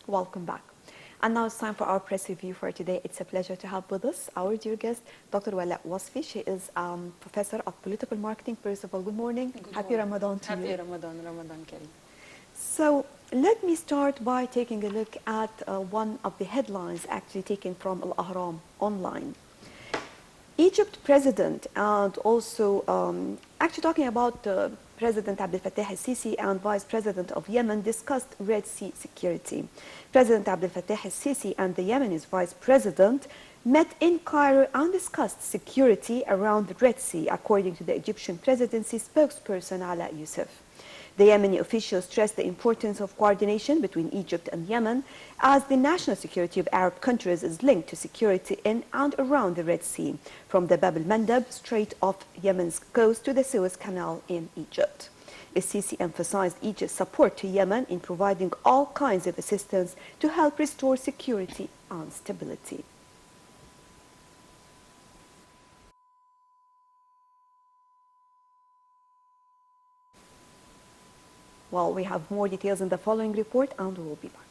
Welcome back. And now it's time for our press review for today. It's a pleasure to have with us our dear guest, Dr. Walaa Wasfy. She is Professor of Political Marketing. First of all, good morning. Happy Ramadan to you. Happy Ramadan, Ramadan Kareem. So let me start by taking a look at one of the headlines actually taken from Al-Ahram online. Egypt president and also actually talking about President Abdel Fattah al-Sisi and Vice President of Yemen discussed Red Sea security. President Abdel Fattah al-Sisi and the Yemeni Vice President met in Cairo and discussed security around the Red Sea, according to the Egyptian presidency spokesperson Alaa Youssef. The Yemeni officials stressed the importance of coordination between Egypt and Yemen, as the national security of Arab countries is linked to security in and around the Red Sea, from the Bab el-Mandeb Strait off Yemen's coast to the Suez Canal in Egypt. Sisi emphasized Egypt's support to Yemen in providing all kinds of assistance to help restore security and stability. Well, we have more details in the following report, and we'll be back.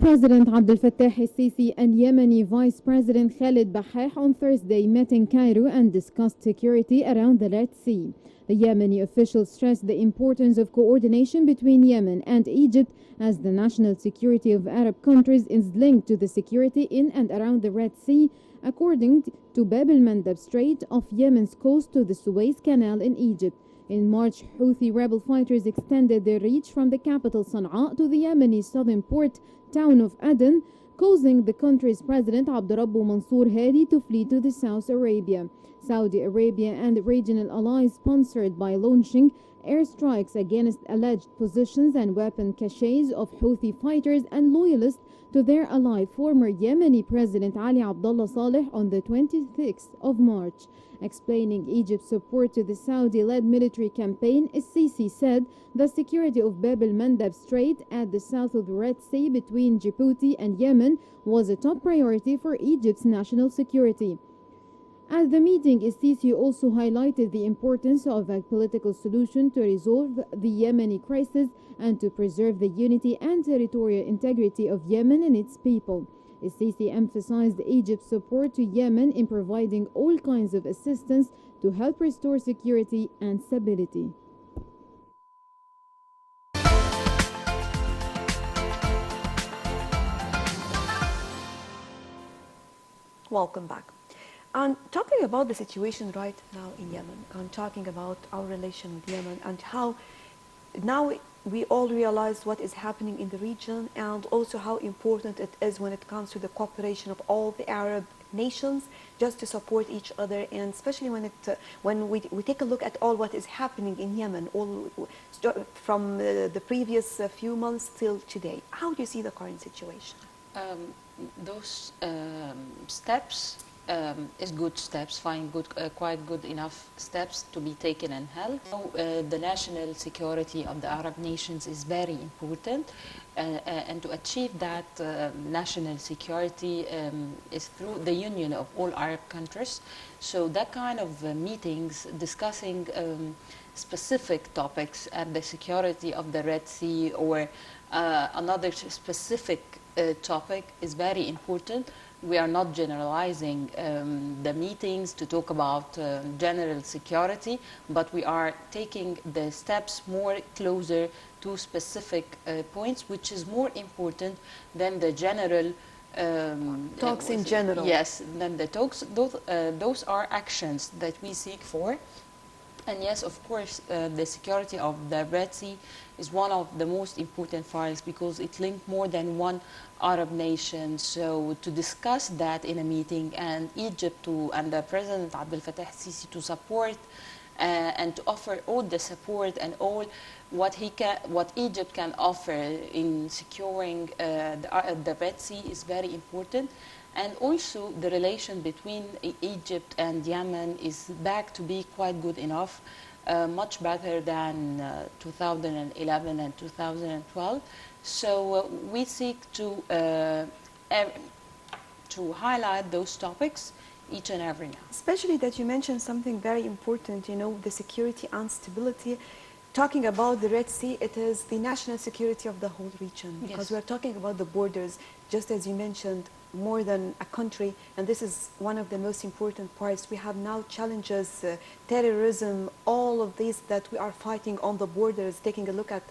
President Abdel Fattah al-Sisi and Yemeni Vice President Khalid Bahah on Thursday met in Cairo and discussed security around the Red Sea. The Yemeni officials stressed the importance of coordination between Yemen and Egypt, as the national security of Arab countries is linked to the security in and around the Red Sea, according to Bab el-Mandeb Strait off Yemen's coast to the Suez Canal in Egypt. In March, Houthi rebel fighters extended their reach from the capital Sana'a to the Yemeni southern port town of Aden, causing the country's president Abdurrabbu Mansour Hadi to flee to the Saudi Arabia. Saudi Arabia and regional allies sponsored by launching airstrikes against alleged positions and weapon caches of Houthi fighters and loyalists to their ally former Yemeni President Ali Abdullah Saleh on the 26th of March. Explaining Egypt's support to the Saudi-led military campaign, Sisi said the security of Bab el-Mandeb Strait at the south of the Red Sea between Djibouti and Yemen was a top priority for Egypt's national security. At the meeting, Sisi also highlighted the importance of a political solution to resolve the Yemeni crisis and to preserve the unity and territorial integrity of Yemen and its people. Sisi emphasized Egypt's support to Yemen in providing all kinds of assistance to help restore security and stability. Welcome back. And talking about the situation right now in Yemen, and talking about our relation with Yemen and how now we all realize what is happening in the region, and also how important it is when it comes to the cooperation of all the Arab nations just to support each other, and especially when we take a look at all what is happening in Yemen, from the previous few months till today. How do you see the current situation? Those steps is good steps, quite good enough steps to be taken and held. The national security of the Arab nations is very important, and to achieve that national security is through the union of all Arab countries. So that kind of meetings discussing specific topics at the security of the Red Sea or another specific topic is very important. We are not generalizing the meetings to talk about general security, but we are taking the steps more closer to specific points, which is more important than the general talks in general. Yes, than the talks. Those are actions that we seek for. And yes, of course, the security of the Red Sea is one of the most important files because it linked more than one Arab nation. So to discuss that in a meeting, and Egypt and the President Abdel Fattah al-Sisi to support and to offer all the support and all what Egypt can offer in securing the Red Sea is very important. And also the relation between Egypt and Yemen is back to be quite good enough, much better than 2011 and 2012. So we seek to highlight those topics each and every now. Especially that you mentioned something very important, you know, the security and stability. Talking about the Red Sea, it is the national security of the whole region, because Yes. we're talking about the borders, just as you mentioned, more than a country, and this is one of the most important parts. We have now challenges, terrorism, all of these that we are fighting on the borders, taking a look at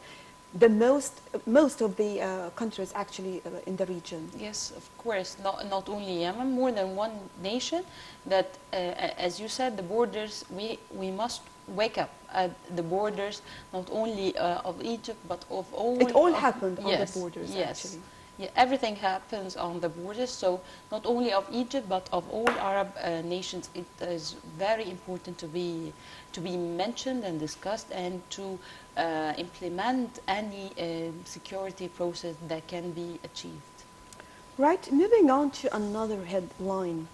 the most of the countries actually in the region. Yes, of course, not only Yemen, more than one nation that, as you said, the borders, we must wake up at the borders, not only of Egypt, but of all. It all happened on yes, the borders, yes. actually. Yeah, everything happens on the borders, so not only of Egypt, but of all Arab nations. It is very important to be mentioned and discussed, and to implement any security process that can be achieved. Right, moving on to another headline.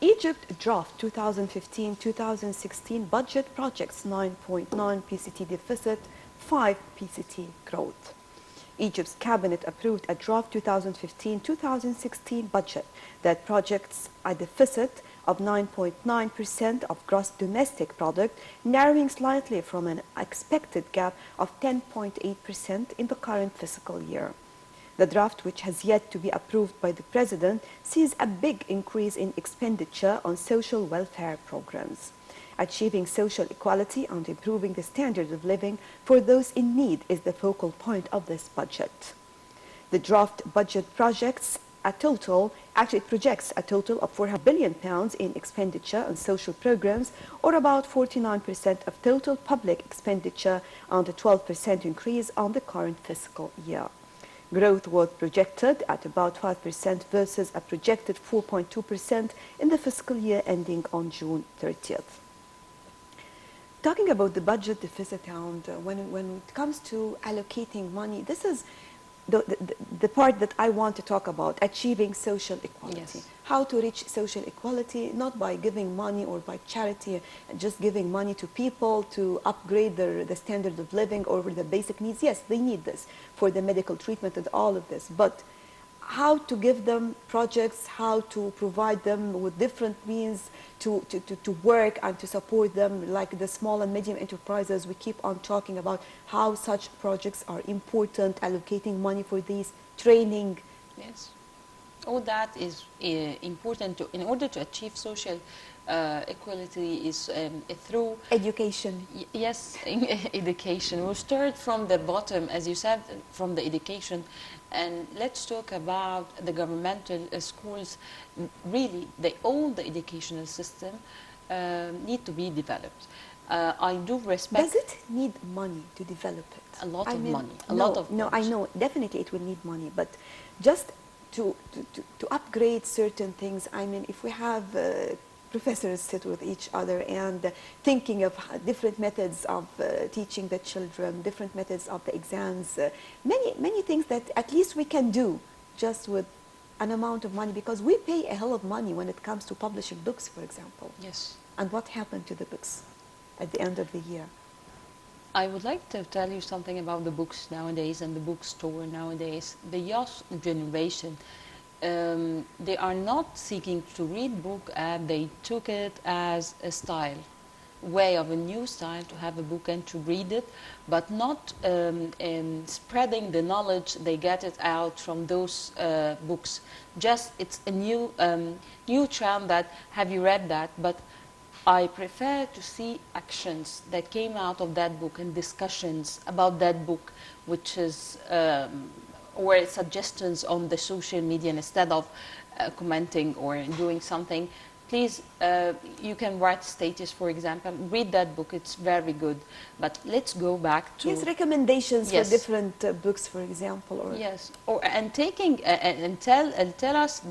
Egypt draft 2015-2016 budget projects 9.9 PCT deficit, 5 PCT growth. Egypt's cabinet approved a draft 2015-2016 budget that projects a deficit of 9.9% of gross domestic product, narrowing slightly from an expected gap of 10.8% in the current fiscal year. The draft, which has yet to be approved by the President, sees a big increase in expenditure on social welfare programs. Achieving social equality and improving the standard of living for those in need is the focal point of this budget. The draft budget projects a total of £400 billion in expenditure on social programs, or about 49% of total public expenditure, and a 12% increase on the current fiscal year. Growth was projected at about 5% versus a projected 4.2% in the fiscal year ending on June 30th. Talking about the budget deficit, and when it comes to allocating money, this is the part that I want to talk about, achieving social equality. Yes. How to reach social equality, not by giving money or by charity, just giving money to people to upgrade the standard of living or the basic needs. Yes, they need this for the medical treatment and all of this, but how to give them projects, how to provide them with different means to work and to support them, like the small and medium enterprises. We keep on talking about how such projects are important, allocating money for these, training. Yes. All that is important in order to achieve social equality is through Education. Yes, education. We'll start from the bottom, as you said, from the education, and let's talk about the governmental schools. Really, all the educational system need to be developed. I do respect. Does it need money to develop it? A lot of money. No, I know definitely it will need money, but just to upgrade certain things. I mean, if we have professors sit with each other and thinking of different methods of teaching the children, different methods of the exams, many things that at least we can do just with an amount of money, because we pay a hell of money when it comes to publishing books, for example. Yes. And what happened to the books at the end of the year? I would like to tell you something about the books nowadays and the bookstore nowadays. The young generation, they are not seeking to read book, and they took it as a style, way of a new style to have a book and to read it, but not spreading the knowledge they get it out from those books. Just it's a new trend that, have you read that? But I prefer to see actions that came out of that book and discussions about that book, which is or suggestions on the social media instead of commenting or doing something. Please, you can write status, for example, read that book, it's very good. But let's go back to... Yes, recommendations Yes. for different books, for example. Or Yes, and taking and tell us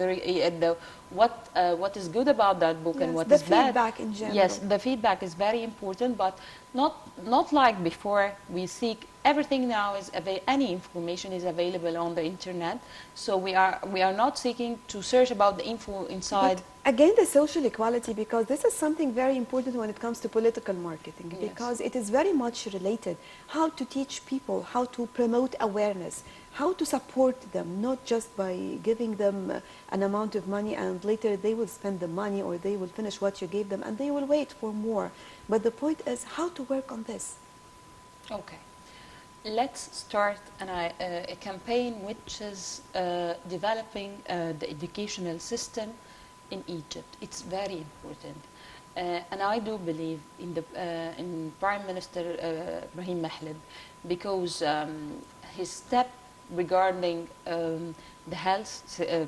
what is good about that book and Yes, what the is bad. feedback in general. Yes, the feedback is very important, but not like before. We seek everything now is any information is available on the internet, so we are not seeking to search about the info inside. But again, the social equality, because this is something very important when it comes to political marketing, Yes. because it is very much related. How to teach people, how to promote awareness, how to support them, not just by giving them an amount of money and later they will spend the money or they will finish what you gave them and they will wait for more. But the point is how to work on this. Okay. Let's start a campaign which is developing the educational system in Egypt. It's very important. And I do believe in Prime Minister Ibrahim Mahlid, because his step regarding the health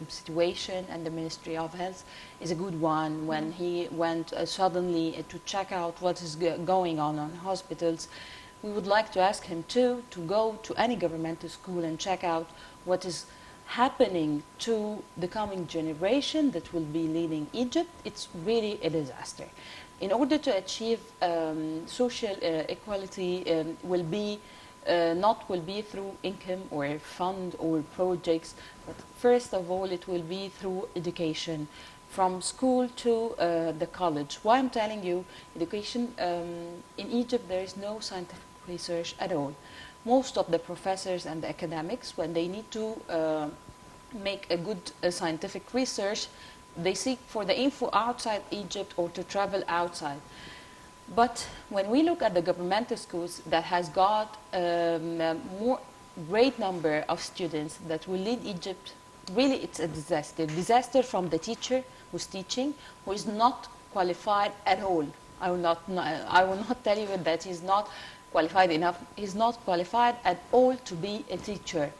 situation and the Ministry of Health is a good one. When he went suddenly to check out what is going on hospitals, we would like to ask him to go to any governmental school and check out what is happening to the coming generation that will be leading Egypt. It's really a disaster. In order to achieve social equality, will be through income or fund or projects, but first of all it will be through education, from school to the college. Why I'm telling you education, in Egypt there is no scientific research at all. Most of the professors and the academics, when they need to make a good scientific research, they seek for the info outside Egypt or to travel outside. But when we look at the governmental schools that has got more great number of students that will lead Egypt, really it's a disaster. Disaster from the teacher who's teaching, who is not qualified at all. I will not tell you that he's not qualified enough. He's not qualified at all to be a teacher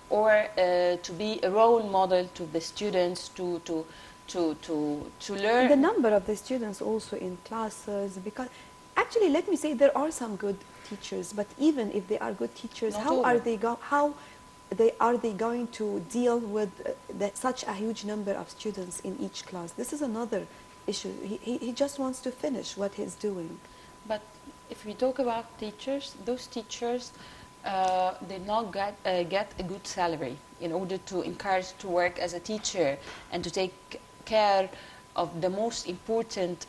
or to be a role model to the students to learn. The number of the students also in classes, because actually let me say there are some good teachers, but even if they are good teachers, how are they going to deal with such a huge number of students in each class? This is another issue. He just wants to finish what he's doing. But if we talk about teachers, those teachers did not get a good salary in order to encourage to work as a teacher and to take care of the most important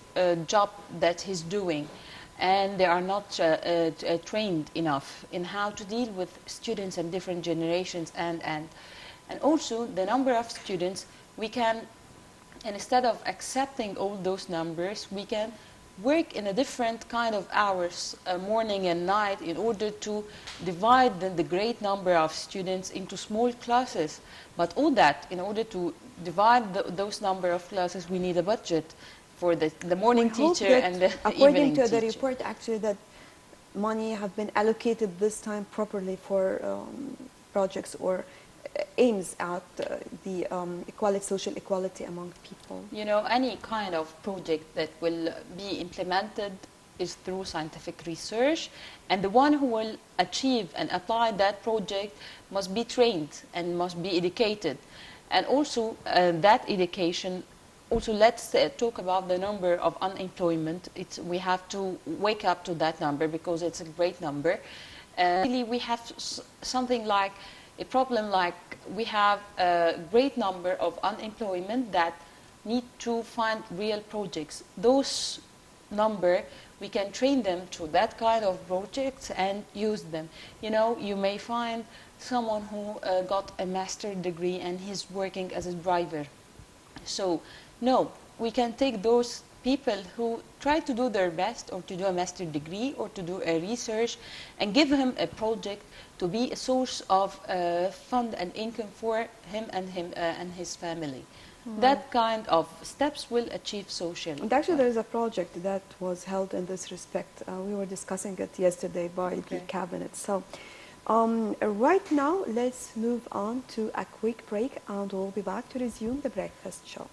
job that he's doing. And they are not trained enough in how to deal with students and different generations, and also the number of students we can, instead of accepting all those numbers, we can work in a different kind of hours, morning and night, in order to divide the great number of students into small classes. But all that, in order to divide those number of classes, we need a budget for the morning teacher and the evening teacher. According to the report, actually, that money have been allocated this time properly for projects or aims at the social equality among people. You know, any kind of project that will be implemented is through scientific research, and the one who will achieve and apply that project must be trained and must be educated. And also that education, also let's talk about the number of unemployment. We have to wake up to that number because it's a great number. Really we have something like a problem, like we have a great number of unemployment that need to find real projects. Those number, we can train them to that kind of projects and use them. You know, you may find someone who got a master's degree and he's working as a driver. So, no, we can take those people who try to do their best or to do a master's degree or to do a research and give him a project to be a source of fund and income for him and his family. Mm-hmm. That kind of steps will achieve social. And actually there is a project that was held in this respect. We were discussing it yesterday by the cabinet. So right now let's move on to a quick break and we'll be back to resume the breakfast show.